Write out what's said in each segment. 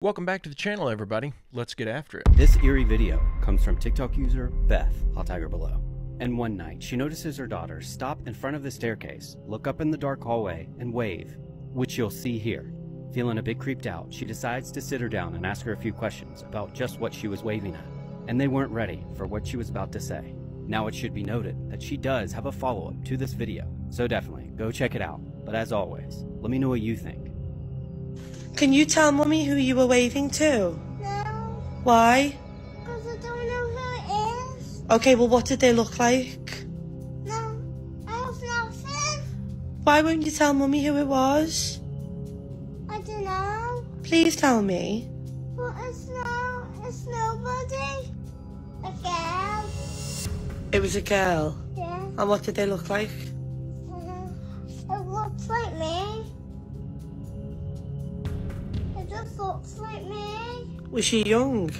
Welcome back to the channel, everybody. Let's get after it. This eerie video comes from TikTok user Beth. I'll tag her below. And one night, she notices her daughter stop in front of the staircase, look up in the dark hallway, and wave, which you'll see here. Feeling a bit creeped out, she decides to sit her down and ask her a few questions about just what she was waving at. And they weren't ready for what she was about to say. Now it should be noted that she does have a follow-up to this video, so definitely go check it out. But as always, let me know what you think. Can you tell Mummy who you were waving to? No. Why? Because I don't know who it is. Okay, well, what did they look like? No. I have nothing. Why won't you tell Mummy who it was? I don't know. Please tell me. But it's nobody. A girl. It was a girl. Yeah. And what did they look like? It looks like me. It just looks like me. Was she young?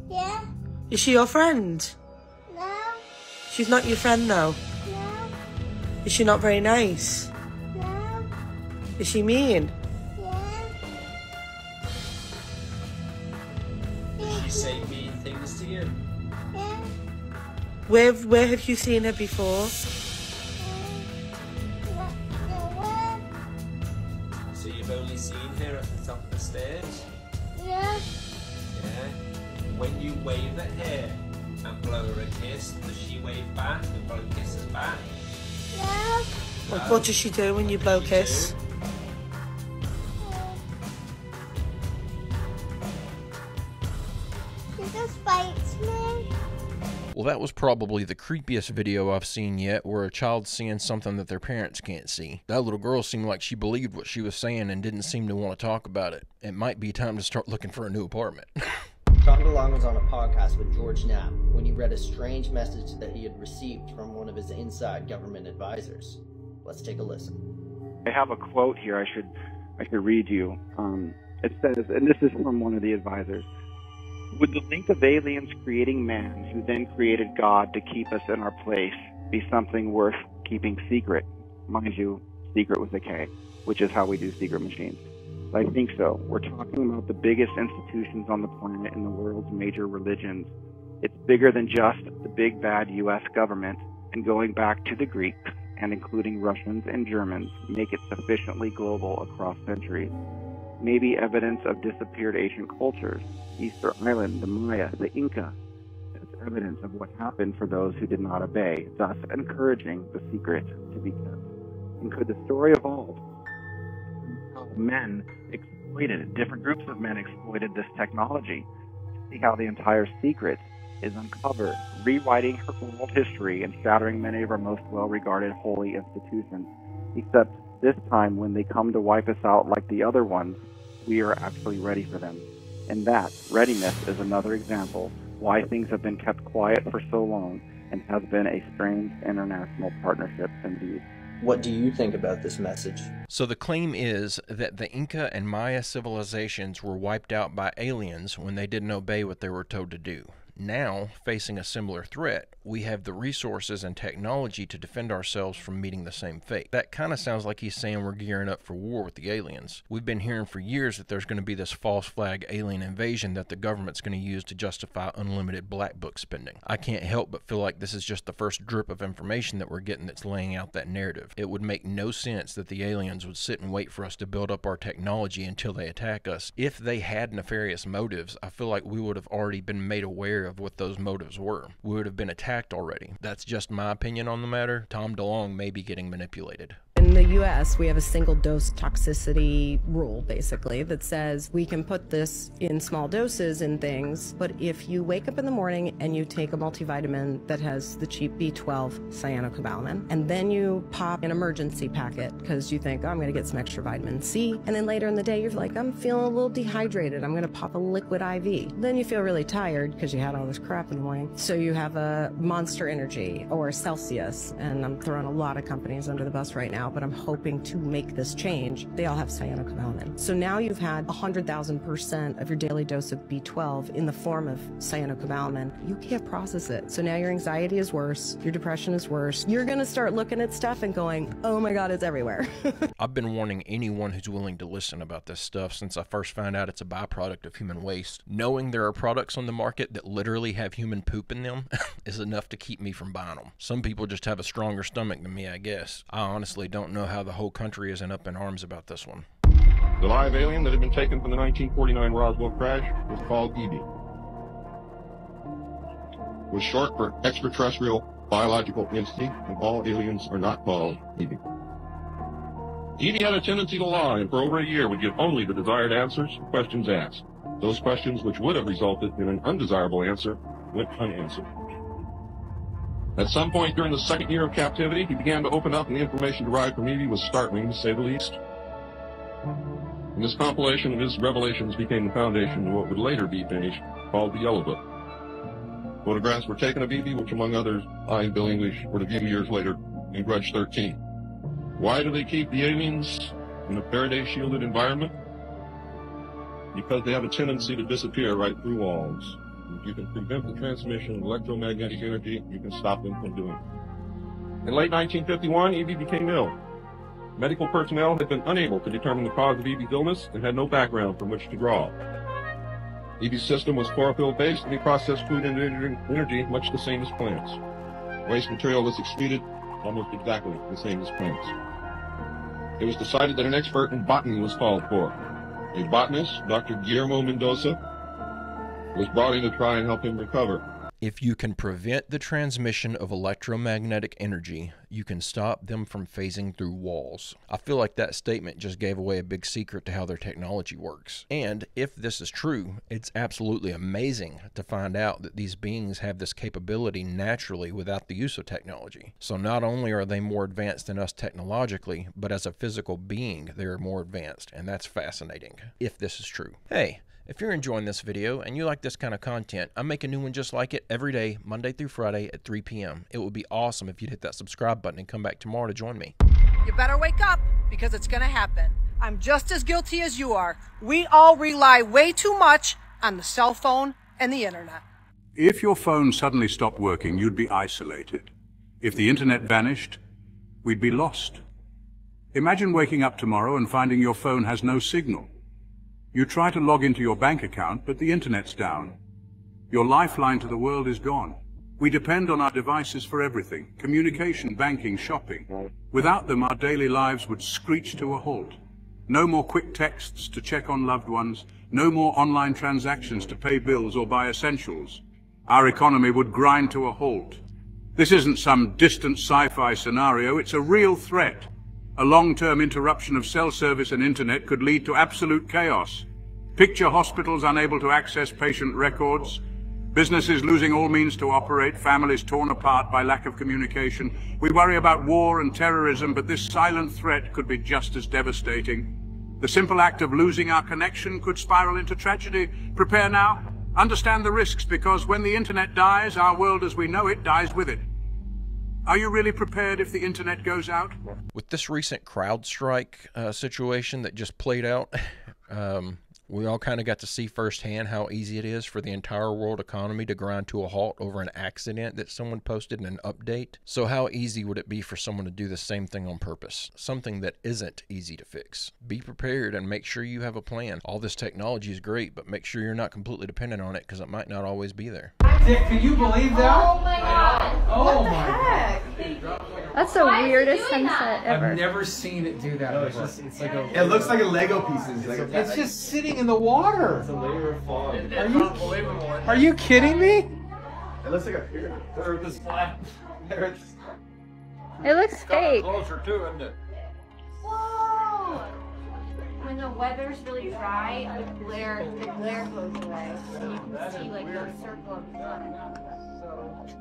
Yeah. Is she your friend? No. She's not your friend, though. No. Is she not very nice? No. Is she mean? Yeah. Did she say mean things to you? Yeah. Where have you seen her before? Nowhere. So you've only seen her at the top of the stairs? Yeah. Yeah. When you wave at her and blow her a kiss, does she wave back and blow kisses back? No. Like, what does she do when you blow She kiss? do? She just bites me. Well, that was probably the creepiest video I've seen yet, where a child's seeing something that their parents can't see. That little girl seemed like she believed what she was saying and didn't seem to want to talk about it. It might be time to start looking for a new apartment. Tom DeLonge was on a podcast with George Knapp when he read a strange message that he had received from one of his inside government advisors. Let's take a listen. I have a quote here I should read you. It says, and this is from one of the advisors, "Would the link of aliens creating man, who then created God to keep us in our place, be something worth keeping secret?" Mind you, secret with a K, which is how we do secret machines. I think so. We're talking about the biggest institutions on the planet and the world's major religions. It's bigger than just the big bad U.S. government, and going back to the Greeks, and including Russians and Germans, make it sufficiently global across centuries. Maybe evidence of disappeared ancient cultures, Easter Island, the Maya, the Inca. That's evidence of what happened for those who did not obey, thus encouraging the secret to be kept. And could the story evolve? How men exploited, different groups of men exploited this technology. See how the entire secret is uncovered, rewriting her world history and shattering many of our most well-regarded holy institutions. Except this time, when they come to wipe us out like the other ones, we are actually ready for them. And that readiness is another example why things have been kept quiet for so long and has been a strange international partnership indeed. What do you think about this message? So the claim is that the Inca and Maya civilizations were wiped out by aliens when they didn't obey what they were told to do. Now, facing a similar threat, we have the resources and technology to defend ourselves from meeting the same fate. That kind of sounds like he's saying we're gearing up for war with the aliens. We've been hearing for years that there's going to be this false flag alien invasion that the government's going to use to justify unlimited black book spending. I can't help but feel like this is just the first drip of information that we're getting that's laying out that narrative. It would make no sense that the aliens would sit and wait for us to build up our technology until they attack us. If they had nefarious motives, I feel like we would have already been made aware of what those motives were. We would have been attacked already. That's just my opinion on the matter. Tom DeLonge may be getting manipulated. In the US, we have a single dose toxicity rule, basically, that says we can put this in small doses in things, but if you wake up in the morning and you take a multivitamin that has the cheap B12 cyanocobalamin, and then you pop an emergency packet because you think, oh, I'm going to get some extra vitamin C, and then later in the day you're like, I'm feeling a little dehydrated, I'm going to pop a liquid IV. Then you feel really tired because you had all this crap in the morning, so you have a Monster Energy or Celsius, and I'm throwing a lot of companies under the bus right now, but I'm hoping to make this change, they all have cyanocobalamin. So now you've had 100,000% of your daily dose of B12 in the form of cyanocobalamin. You can't process it. So now your anxiety is worse, your depression is worse. You're gonna start looking at stuff and going, oh my God, it's everywhere. I've been warning anyone who's willing to listen about this stuff since I first found out it's a byproduct of human waste. Knowing there are products on the market that literally have human poop in them is enough to keep me from buying them. Some people just have a stronger stomach than me, I guess. I honestly don't know how the whole country isn't up in arms about this one. The live alien that had been taken from the 1949 Roswell crash was called EB. It was short for extraterrestrial biological entity, and all aliens are not called EB. EB had a tendency to lie, and for over a year would give only the desired answers to questions asked. Those questions which would have resulted in an undesirable answer went unanswered. At some point during the second year of captivity, he began to open up, and the information derived from EB was startling, to say the least. And this compilation of his revelations became the foundation of what would later be finished, called the Yellow Book. Photographs were taken of EB, which among others, I and Bill English were to view years later in Grudge 13. Why do they keep the aliens in a Faraday-shielded environment? Because they have a tendency to disappear right through walls. If you can prevent the transmission of electromagnetic energy, you can stop them from doing it. In late 1951, EB became ill. Medical personnel had been unable to determine the cause of EB's illness and had no background from which to draw. EB's system was chlorophyll-based, and he processed food and energy much the same as plants. Waste material was excreted almost exactly the same as plants. It was decided that an expert in botany was called for. A botanist, Dr. Guillermo Mendoza, was brought in to try and help him recover. If you can prevent the transmission of electromagnetic energy, you can stop them from phasing through walls. I feel like that statement just gave away a big secret to how their technology works. And if this is true, it's absolutely amazing to find out that these beings have this capability naturally without the use of technology. So not only are they more advanced than us technologically, but as a physical being, they're more advanced, and that's fascinating, if this is true. Hey, if you're enjoying this video and you like this kind of content, I make a new one just like it every day, Monday through Friday at 3 p.m. It would be awesome if you'd hit that subscribe button and come back tomorrow to join me. You better wake up, because it's going to happen. I'm just as guilty as you are. We all rely way too much on the cell phone and the internet. If your phone suddenly stopped working, you'd be isolated. If the internet vanished, we'd be lost. Imagine waking up tomorrow and finding your phone has no signal. You try to log into your bank account, but the internet's down. Your lifeline to the world is gone. We depend on our devices for everything: communication, banking, shopping. Without them, our daily lives would screech to a halt. No more quick texts to check on loved ones. No more online transactions to pay bills or buy essentials. Our economy would grind to a halt. This isn't some distant sci-fi scenario. It's a real threat. A long-term interruption of cell service and internet could lead to absolute chaos. Picture hospitals unable to access patient records, businesses losing all means to operate, families torn apart by lack of communication. We worry about war and terrorism, but this silent threat could be just as devastating. The simple act of losing our connection could spiral into tragedy. Prepare now. Understand the risks, because when the internet dies, our world as we know it dies with it. Are you really prepared if the internet goes out? With this recent CrowdStrike situation that just played out, we all kind of got to see firsthand how easy it is for the entire world economy to grind to a halt over an accident that someone posted in an update. So how easy would it be for someone to do the same thing on purpose? Something that isn't easy to fix. Be prepared and make sure you have a plan. All this technology is great, but make sure you're not completely dependent on it, because it might not always be there. Dick, can you believe that? Oh my God! Oh my God! That's the weirdest sunset ever. I've never seen it do that. No, it's like it looks like a Lego pieces. It's just sitting in the water. It's a layer of fog. Are you kidding me? It looks like a pyramid. The Earth is flat. It looks fake. Closer to it, isn't it? Whoa! When the weather's really dry, the glare goes away. So you can see like the circle of the sun.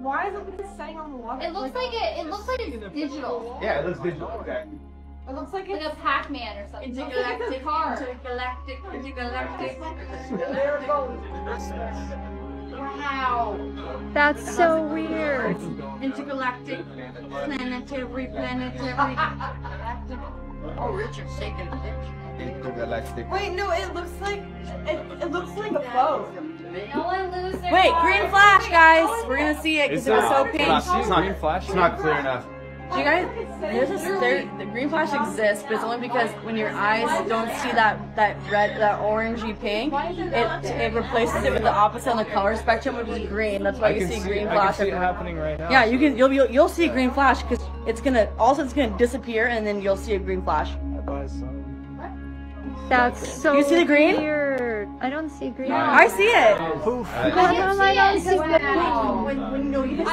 Why is it just setting on the water? It looks like it's digital. Yeah, it looks digital. Exactly. It looks like a Pac-Man or something. Intergalactic car. Intergalactic. There it goes. Wow. That's so weird. Intergalactic, planetary. Oh, Richard's taking a picture. Intergalactic. Wait, no, it looks like it looks like a boat. No one lose their Wait, car. green flash, guys. We're gonna see it because it was so pink. It's not clear enough. Do you guys? The green flash exists, but it's only because when your eyes don't see that red, that orangey pink, it replaces it with the opposite on the color spectrum, which is green. That's why you see green flash. I can see it happening right now. Yeah, you'll see a green flash because it's gonna disappear and then you'll see a green flash. That's so You see the green? weird. I don't see green. I see it. Poof. I don't see green.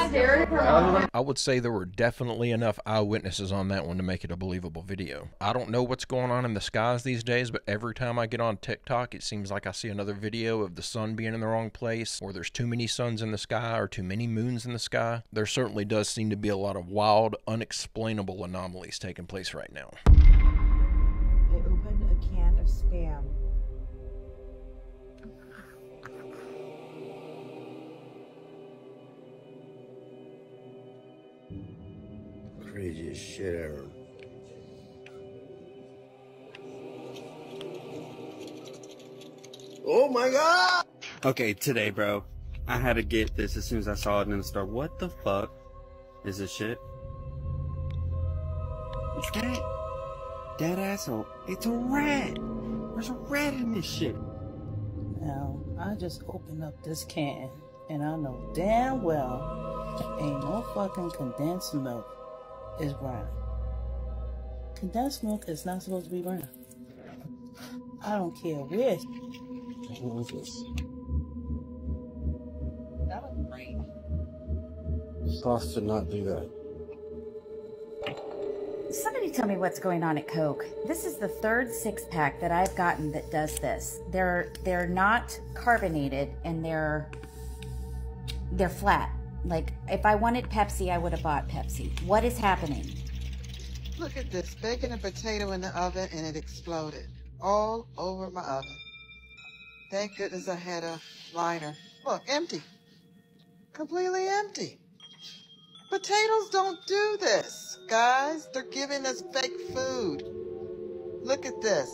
I would say there were definitely enough eyewitnesses on that one to make it a believable video. I don't know what's going on in the skies these days, but every time I get on TikTok, it seems like I see another video of the sun being in the wrong place, or there's too many suns in the sky, or too many moons in the sky. There certainly does seem to be a lot of wild, unexplainable anomalies taking place right now. I opened a can of Spam. Craziest shit ever. Oh my god! Okay, today, bro, I had to get this as soon as I saw it in the store. What the fuck is this shit? It's that dead asshole. It's a rat. There's a rat in this shit. Now, I just opened up this can, and I know damn well ain't no fucking condensed milk is brown. Condensed milk is not supposed to be brown. I don't care where. What is this? That was great. Sauce did not do that. Somebody tell me what's going on at Coke. This is the third six-pack that I've gotten that does this. They're not carbonated and they're flat. Like, if I wanted Pepsi, I would have bought Pepsi. What is happening? Look at this, bacon and potato in the oven and it exploded all over my oven. Thank goodness I had a liner. Look, empty. Completely empty. Potatoes don't do this, guys. They're giving us fake food. Look at this.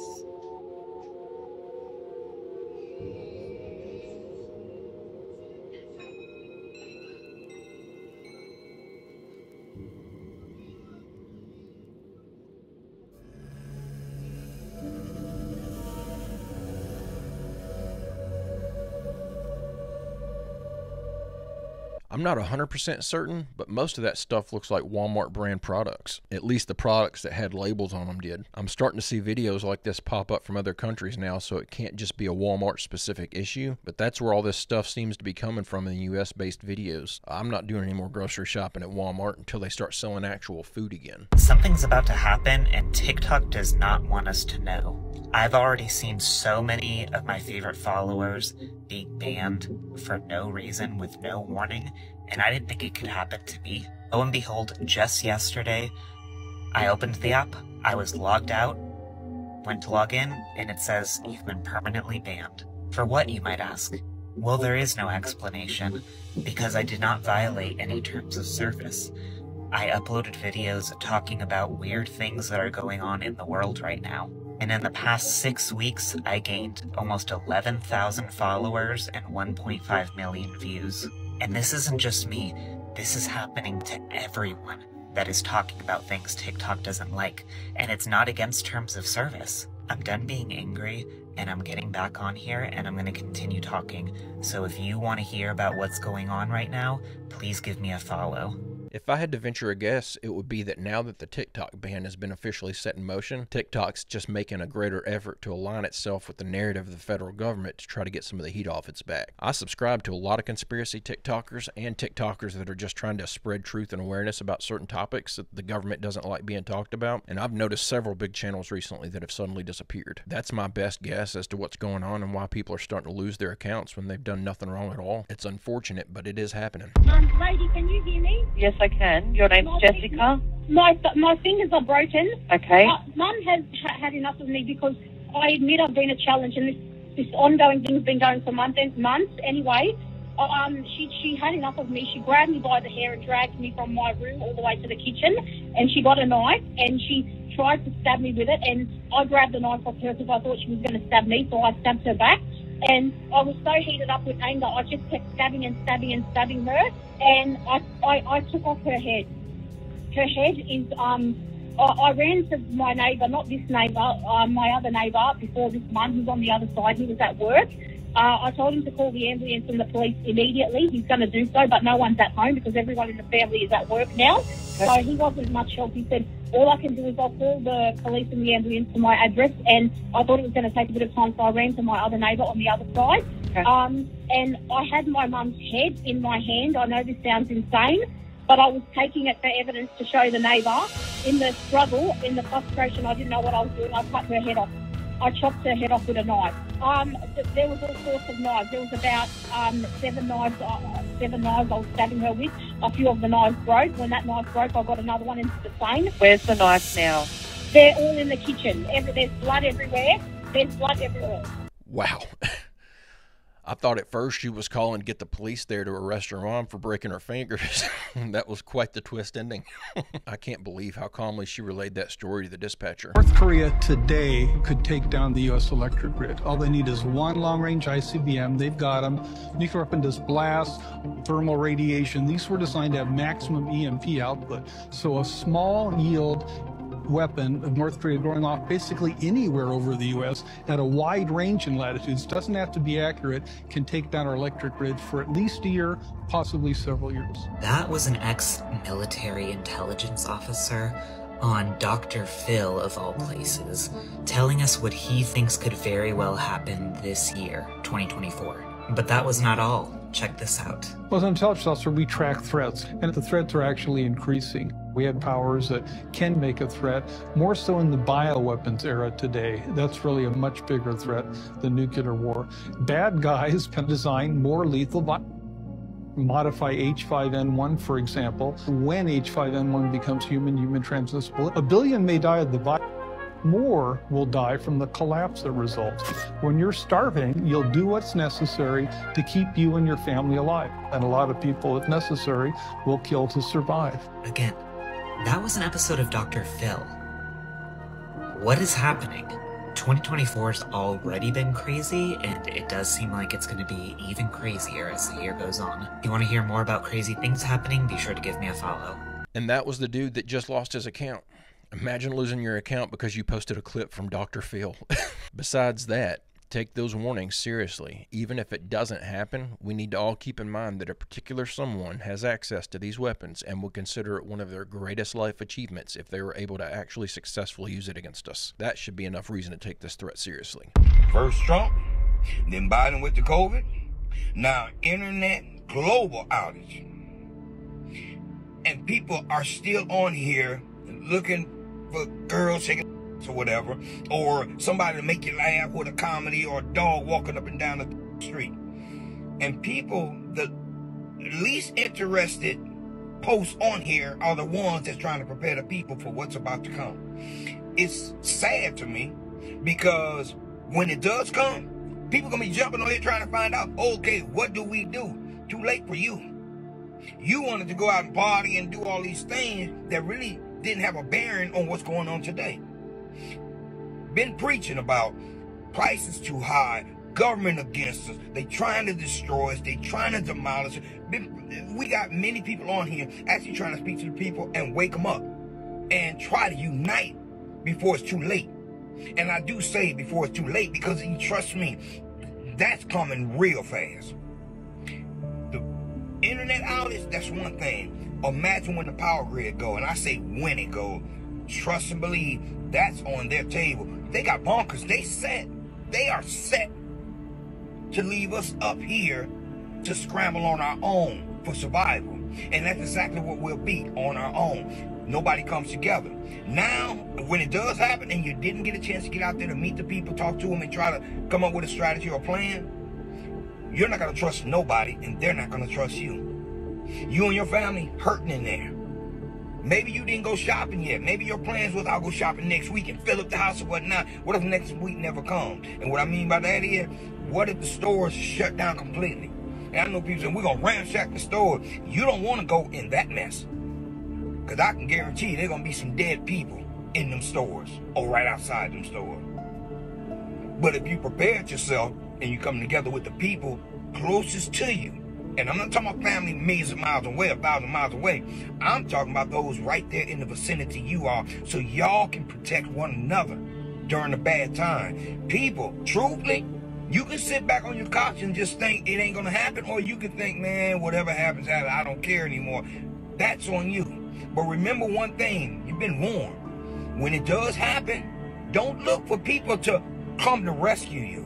I'm not 100% certain, but most of that stuff looks like Walmart brand products. At least the products that had labels on them did. I'm starting to see videos like this pop up from other countries now, so it can't just be a Walmart specific issue, but that's where all this stuff seems to be coming from in US based videos. I'm not doing any more grocery shopping at Walmart until they start selling actual food again. Something's about to happen and TikTok does not want us to know. I've already seen so many of my favorite followers being banned for no reason with no warning, and I didn't think it could happen to me. Lo and behold, just yesterday, I opened the app, I was logged out, went to log in, and it says, "You've been permanently banned." For what, you might ask? Well, there is no explanation, because I did not violate any terms of service. I uploaded videos talking about weird things that are going on in the world right now. And in the past 6 weeks, I gained almost 11,000 followers and 1.5 million views. And this isn't just me, this is happening to everyone that is talking about things TikTok doesn't like. And it's not against terms of service. I'm done being angry, and I'm getting back on here, and I'm gonna continue talking. So if you want to hear about what's going on right now, please give me a follow. If I had to venture a guess, it would be that now that the TikTok ban has been officially set in motion, TikTok's just making a greater effort to align itself with the narrative of the federal government to try to get some of the heat off its back. I subscribe to a lot of conspiracy TikTokers and TikTokers that are just trying to spread truth and awareness about certain topics that the government doesn't like being talked about, and I've noticed several big channels recently that have suddenly disappeared. That's my best guess as to what's going on and why people are starting to lose their accounts when they've done nothing wrong at all. It's unfortunate, but it is happening. Lady, can you hear me? Yes, I can. Your name's Jessica? My fingers are broken. Okay. Mum has had enough of me because I admit I've been a challenge and this ongoing thing's been going for months anyway. she had enough of me. She grabbed me by the hair and dragged me from my room all the way to the kitchen, and she got a knife and she tried to stab me with it, and I grabbed the knife off her because I thought she was going to stab me, so I stabbed her back. And I was so heated up with anger, I just kept stabbing and stabbing and stabbing her, and I took off her head. Her head is, I ran to my neighbour, not this neighbour, my other neighbour before this one, who's on the other side. He was at work. I told him to call the ambulance and the police immediately. He's going to do so, but no one's at home because everyone in the family is at work now. So he wasn't much help. He said, all I can do is I'll call the police and the ambulance to my address, and I thought it was going to take a bit of time, so I ran to my other neighbour on the other side. Okay. And I had my mum's head in my hand. I know this sounds insane, but I was taking it for evidence to show the neighbour. In the struggle, in the frustration, I didn't know what I was doing. I cut her head off. I chopped her head off with a knife. There was all sorts of knives. There was about 7 knives I was stabbing her with. A few of the knives broke. When that knife broke, I got another one into the same. Where's the knife now? They're all in the kitchen. There's blood everywhere. There's blood everywhere. Wow. I thought at first she was calling to get the police there to arrest her mom for breaking her fingers. That was quite the twist ending. I can't believe how calmly she relayed that story to the dispatcher. North Korea today could take down the U.S. electric grid. All they need is one long-range ICBM. They've got them. Nuclear weapon does blast, thermal radiation. These were designed to have maximum EMP output. So a small yield weapon of North Korea going off basically anywhere over the U.S. at a wide range in latitudes, doesn't have to be accurate, can take down our electric grid for at least a year, possibly several years. That was an ex-military intelligence officer on Dr. Phil, of all places, telling us what he thinks could very well happen this year, 2024. But that was not all. Check this out. Well, as an intelligence officer, we track threats, and the threats are actually increasing. We have powers that can make a threat, more so in the bioweapons era today. That's really a much bigger threat than nuclear war. Bad guys can design more lethal modify H5N1, for example. When H5N1 becomes human transmissible, 1 billion may die of the virus. More will die from the collapse that results. When you're starving, you'll do what's necessary to keep you and your family alive. And a lot of people, if necessary, will kill to survive. Again, that was an episode of Dr. Phil. What is happening? 2024 has already been crazy, and it does seem like it's going to be even crazier as the year goes on. If you want to hear more about crazy things happening, be sure to give me a follow. And that was the dude that just lost his account. Imagine losing your account because you posted a clip from Dr. Phil. Besides that, take those warnings seriously. Even if it doesn't happen, we need to all keep in mind that a particular someone has access to these weapons and will consider it one of their greatest life achievements if they were able to actually successfully use it against us. That should be enough reason to take this threat seriously. First Trump, then Biden with the COVID, now internet global outage. And people are still on here looking for girls shaking or whatever, or somebody to make you laugh with a comedy, or a dog walking up and down the street. And people, the least interested posts on here are the ones that's trying to prepare the people for what's about to come. It's sad to me because when it does come, people gonna be jumping on here trying to find out, okay, what do we do? Too late for you. You wanted to go out and party and do all these things that really didn't have a bearing on what's going on today. Been preaching about prices too high, government against us, they trying to destroy us, they trying to demolish us. We got many people on here actually trying to speak to the people and wake them up and try to unite before it's too late. And I do say before it's too late because, trust me, that's coming real fast. The internet outage, that's one thing. Imagine when the power grid go, and I say when it go. Trust and believe, that's on their table. They got bunkers. They are set to leave us up here to scramble on our own for survival. And that's exactly what we'll be, on our own. Nobody comes together. Now, when it does happen and you didn't get a chance to get out there to meet the people, talk to them, and try to come up with a strategy or plan, you're not going to trust nobody, and they're not going to trust you. You and your family hurting in there. Maybe you didn't go shopping yet. Maybe your plans was, I'll go shopping next week and fill up the house or whatnot. What if next week never comes? And what I mean by that is, what if the stores shut down completely? And I know people saying, we're going to ransack the store. You don't want to go in that mess. Because I can guarantee you there's going to be some dead people in them stores or right outside them stores. But if you prepared yourself and you come together with the people closest to you, and I'm not talking about family millions of miles away, 1,000 miles away. I'm talking about those right there in the vicinity you are, so y'all can protect one another during the bad time. People, truthfully, you can sit back on your couch and just think it ain't gonna happen, or you can think, man, whatever happens, I don't care anymore. That's on you. But remember one thing, you've been warned. When it does happen, don't look for people to come to rescue you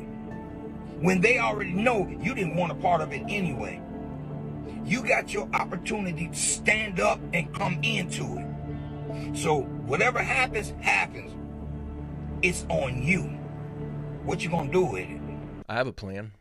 when they already know you didn't want a part of it anyway. You got your opportunity to stand up and come into it. So whatever happens, happens. It's on you. What you gonna do with it? I have a plan.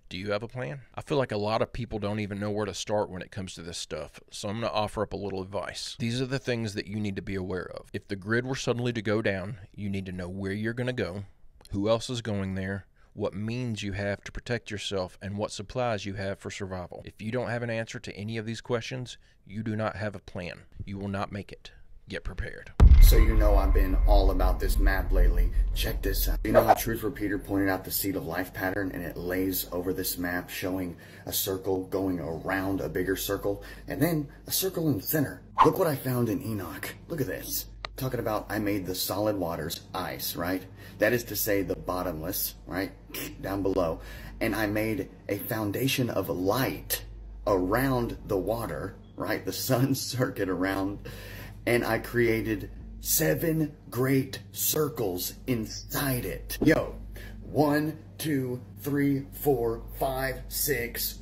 Do you have a plan? I feel like a lot of people don't even know where to start when it comes to this stuff, so I'm going to offer up a little advice. These are the things that you need to be aware of. If the grid were suddenly to go down, you need to know where you're going to go, who else is going there, what means you have to protect yourself, and what supplies you have for survival. If you don't have an answer to any of these questions, you do not have a plan. You will not make it. Get prepared. So you know I've been all about this map lately. Check this out. You know how Truth Repeater pointed out the Seed of Life pattern, and it lays over this map showing a circle going around a bigger circle, and then a circle in the center. Look what I found in Enoch. Look at this. Talking about I made the solid waters ice, right? That is to say the bottomless, right? Down below. And I made a foundation of light around the water, right? The sun circuit around. And I created 7 great circles inside it. Yo, 1, 2, 3, 4, 5, 6,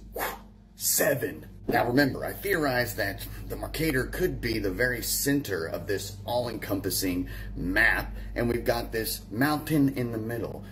7. Now remember, I theorized that the Mercator could be the very center of this all-encompassing map, and we've got this mountain in the middle.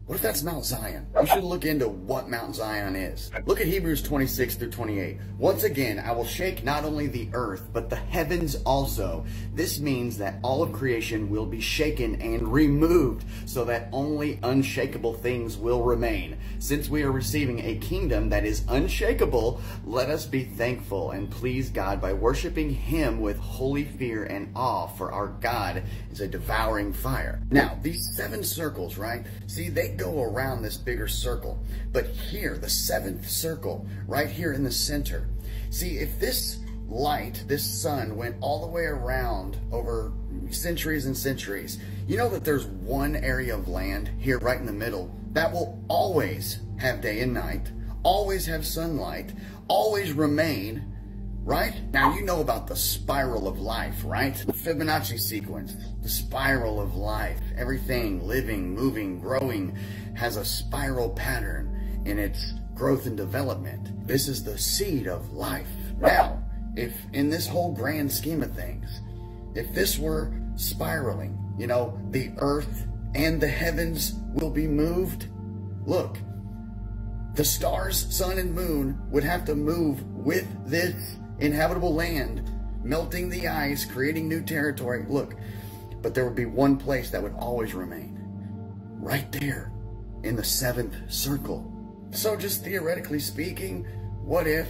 What if that's Mount Zion? You should look into what Mount Zion is. Look at Hebrews 26 through 28. Once again, I will shake not only the earth, but the heavens also. This means that all of creation will be shaken and removed, so that only unshakable things will remain. Since we are receiving a kingdom that is unshakable, let us be thankful and please God by worshiping Him with holy fear and awe, for our God is a devouring fire. Now, these 7 circles, right? See, they go around this bigger circle, but here, the 7th circle, right here in the center. See, if this light, this sun, went all the way around over centuries and centuries, you know that there's one area of land here right in the middle that will always have day and night, always have sunlight, always remain, right? Now you know about the spiral of life, right? The Fibonacci sequence, the spiral of life. Everything living, moving, growing has a spiral pattern in its growth and development. This is the seed of life. Now, if in this whole grand scheme of things, if this were spiraling, you know, the earth and the heavens will be moved. Look, the stars, sun, and moon would have to move with this inhabitable land, melting the ice, creating new territory. Look, but there would be one place that would always remain, right there in the 7th circle. So just theoretically speaking, what if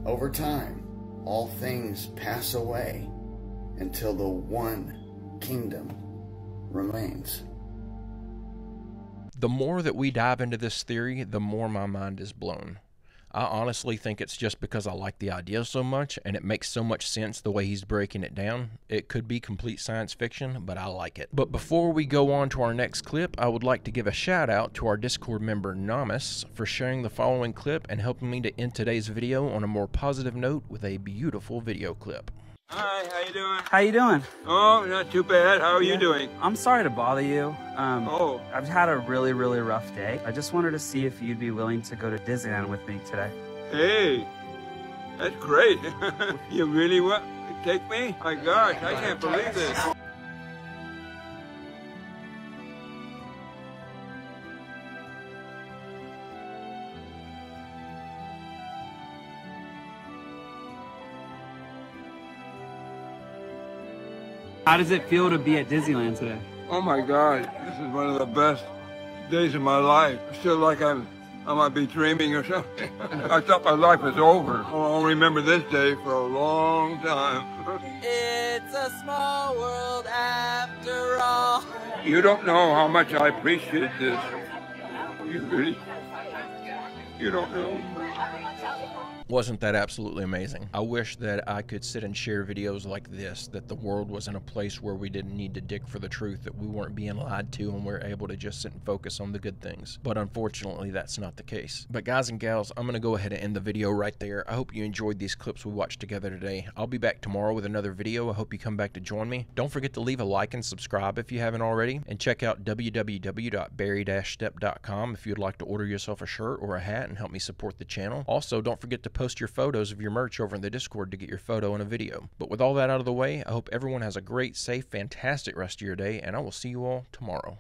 over time all things pass away until the one kingdom remains? The more that we dive into this theory, the more my mind is blown. I honestly think it's just because I like the idea so much and it makes so much sense the way he's breaking it down. It could be complete science fiction, but I like it. But before we go on to our next clip, I would like to give a shout out to our Discord member Namus for sharing the following clip and helping me to end today's video on a more positive note with a beautiful video clip. Hi, how you doing? How you doing? Oh, not too bad. How are you doing? I'm sorry to bother you. I've had a really rough day. I just wanted to see if you'd be willing to go to Disneyland with me today. Hey, that's great. You really want to take me? My gosh, I can't believe this. How does it feel to be at Disneyland today? Oh my God, this is one of the best days of my life. I feel like I'm I might be dreaming or something. I thought my life was over. I'll remember this day for a long time. It's a small world after all. You don't know how much I appreciate this. You don't know. Wasn't that absolutely amazing? I wish that I could sit and share videos like this, that the world was in a place where we didn't need to dig for the truth, that we weren't being lied to, and we're able to just sit and focus on the good things. But unfortunately, that's not the case. But guys and gals, I'm going to go ahead and end the video right there. I hope you enjoyed these clips we watched together today. I'll be back tomorrow with another video. I hope you come back to join me. Don't forget to leave a like and subscribe if you haven't already, and check out www.barry-stepp.com if you'd like to order yourself a shirt or a hat and help me support the channel. Also, don't forget to post your photos of your merch over in the Discord to get your photo and a video. But with all that out of the way, I hope everyone has a great, safe, fantastic rest of your day, and I will see you all tomorrow.